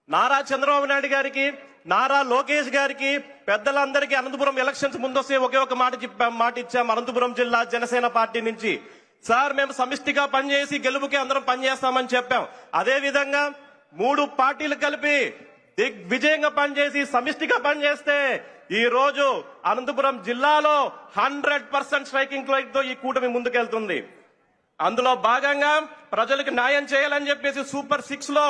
నారా చంద్రబాబు నాయుడు గారికి, నారా లోకేష్ గారికి, పెద్దలందరికీ అనంతపురం ఎలక్షన్స్ ముందొస్తే ఒకే ఒక మాట ఇచ్చాం అనంతపురం జిల్లా జనసేన పార్టీ నుంచి. సార్ మేము సమిష్టిగా పనిచేసి గెలుపుకి అందరం పనిచేస్తామని చెప్పాం. అదే విధంగా 3 పార్టీలు కలిపి దిగ్విజయంగా పనిచేసి సమిష్టిగా పనిచేస్తే ఈ రోజు అనంతపురం జిల్లాలో 100% స్ట్రైకింగ్ రేట్ తో ఈ కూటమి ముందుకెళ్తుంది. అందులో భాగంగా ప్రజలకు న్యాయం చేయాలని చెప్పేసి సూపర్ 6 లో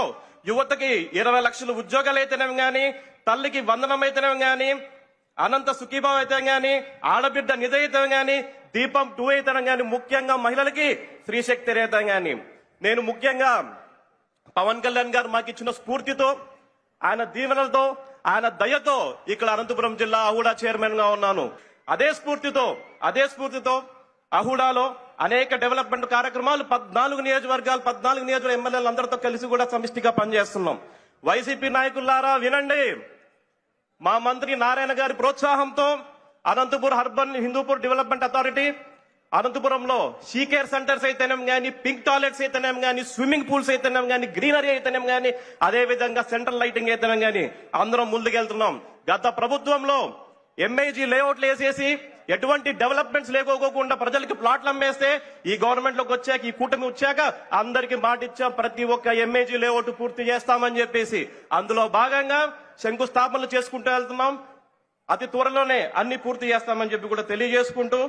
యువతకి 20 లక్షల ఉద్యోగాలు అయితేనేం గాని, తల్లికి వందనం అయితేనేం గాని, అనంత సుఖీభావం అయితే గాని, ఆడబిడ్డ నిధి అయితే గాని, దీపం 2 అయితేనేం గాని, ముఖ్యంగా మహిళలకి స్త్రీశక్తి రేత గాని, నేను ముఖ్యంగా పవన్ కళ్యాణ్ గారు మాకు ఇచ్చిన స్ఫూర్తితో, ఆయన దీవెనలతో, ఆయన దయతో ఇక్కడ అనంతపురం జిల్లా అహుడా చైర్మన్ గా ఉన్నాను. అదే స్ఫూర్తితో అహుడాలో అనేక డెవలప్మెంట్ కార్యక్రమాలు 14 నియోజకవర్గ ఎమ్మెల్యేలు అందరితో కలిసి కూడా సమిష్టిగా పనిచేస్తున్నాం. వైసీపీ నాయకులారా వినండి, మా మంత్రి నారాయణ గారి ప్రోత్సాహంతో Anantapuram urban Hindupur development authority అనంతపురంలో షీకేర్ సెంటర్స్ అయితేనేం గానీ, పింక్ టాయిలెట్స్ అయితేనేం గానీ, స్విమ్మింగ్ పూల్స్ అయితేనేం గానీ, గ్రీనరీ అయితేనేం గానీ, అదే విధంగా సెంట్రల్ లైటింగ్ అయితేనేం గానీ అందరం ముందుకెళ్తున్నాం. గత ప్రభుత్వంలో ఎంఐజీ లేఅవుట్లు వేసేసి ఎటువంటి డెవలప్మెంట్స్ లేకోకుండా ప్రజలకి ప్లాట్లు అమ్మేస్తే ఈ గవర్నమెంట్ లోకి వచ్చాక, ఈ కూటమి వచ్చాక అందరికి మాటిచ్చాం ప్రతి ఒక్క ఎంఐజీ లేఅవుట్ పూర్తి చేస్తామని చెప్పేసి. అందులో భాగంగా శంకుస్థాపనలు చేసుకుంటూ వెళ్తున్నాం. అతి త్వరలోనే అన్ని పూర్తి చేస్తామని చెప్పి కూడా తెలియజేసుకుంటూ